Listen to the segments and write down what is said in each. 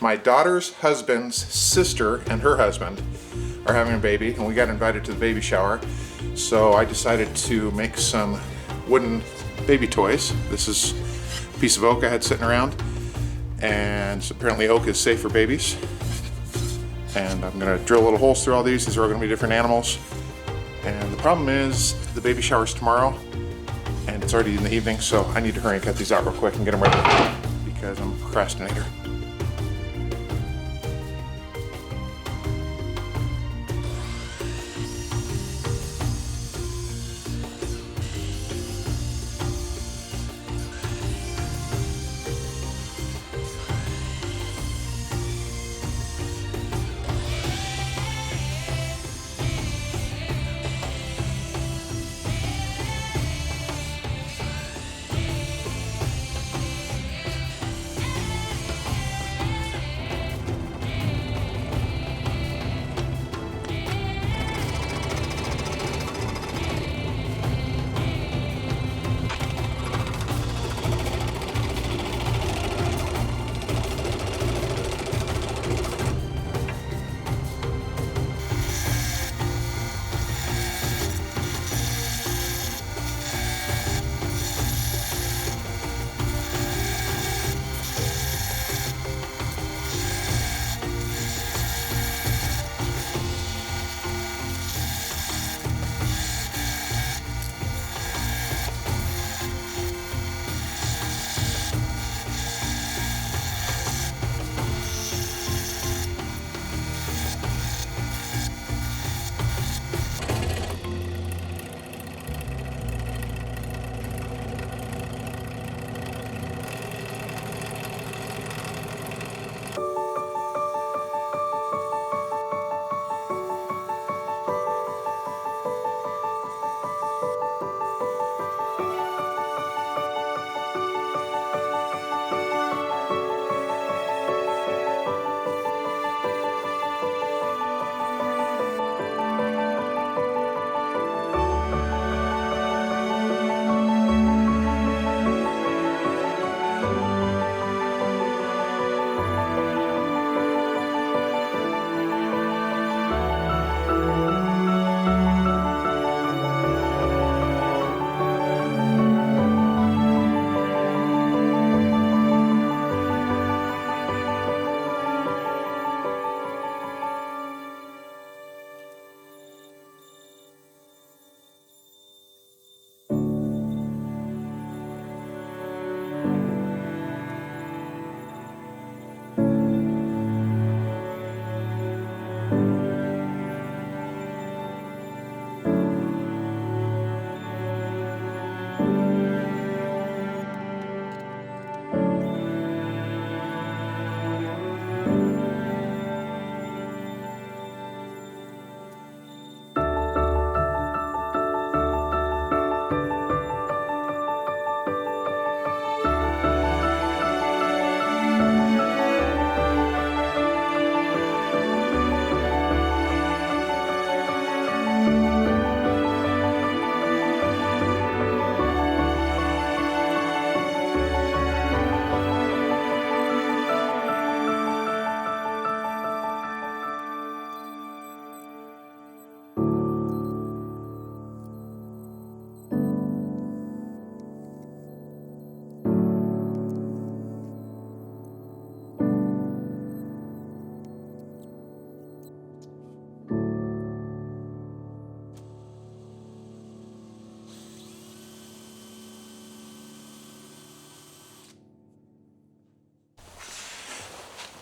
My daughter's husband's sister and her husband are having a baby, and we got invited to the baby shower. So I decided to make some wooden baby toys. This is a piece of oak I had sitting around, and apparently oak is safe for babies. And I'm gonna drill little holes through all these. These are all gonna be different animals. And the problem is the baby shower's tomorrow, and it's already in the evening, so I need to hurry and cut these out real quick and get them ready because I'm a procrastinator.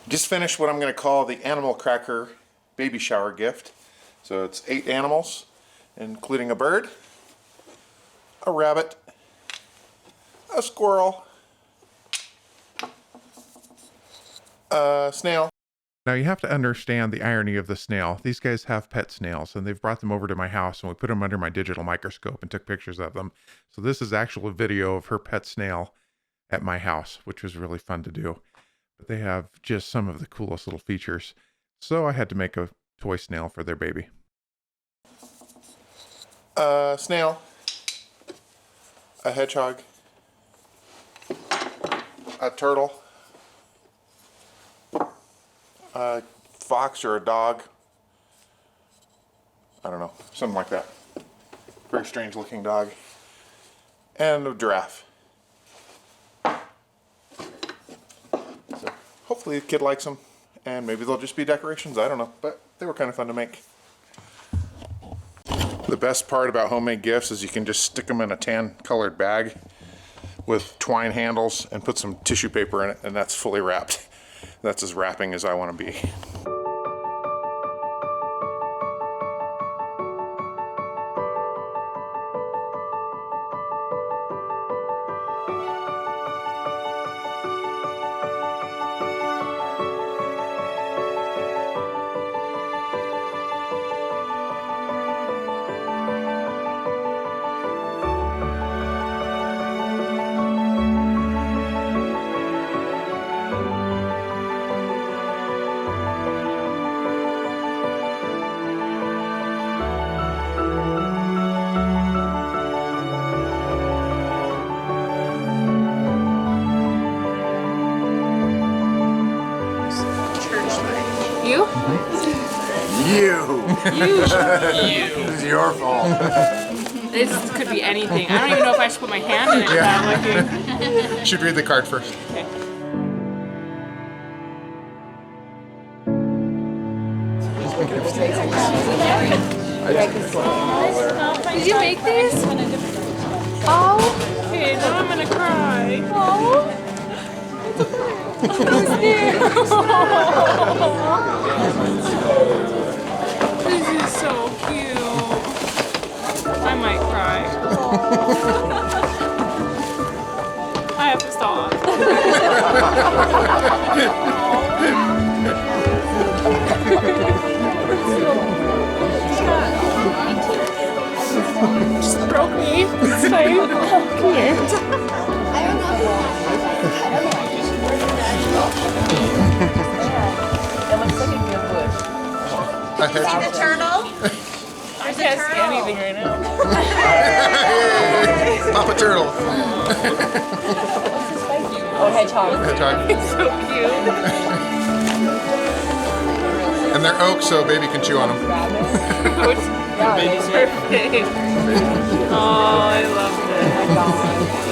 Just finished what I'm going to call the Animal Cracker baby shower gift. So it's 8 animals, including a bird, a rabbit, a squirrel, a snail. Now you have to understand the irony of the snail. These guys have pet snails, and they've brought them over to my house, and we put them under my digital microscope and took pictures of them. So this is actual video of her pet snail at my house, which was really fun to do. But they have just some of the coolest little features. So I had to make a toy snail for their baby. A snail, a hedgehog, a turtle, a fox or a dog. I don't know, something like that. Very strange looking dog. And a giraffe. So hopefully the kid likes them, and maybe they'll just be decorations, I don't know, but they were kind of fun to make. The best part about homemade gifts is you can just stick them in a tan colored bag with twine handles and put some tissue paper in it, and that's fully wrapped. That's as wrapping as I want to be. You? You! This is your fault. This could be anything. I don't even know if I should put my hand in it without looking. Should read the card first. Okay. Did you make this? Oh. Okay, now I'm gonna cry. Oh. This is so cute. I might cry. I have to stop. Just broke me. It's fine. Come here. It looks like a good wood. See the turtle? I can't see anything right now. Papa Turtle. Oh, hedgehog. Hedgehog. It's so cute. And they're oak, so baby can chew on them. Perfect. Oh, I love it. Oh my god.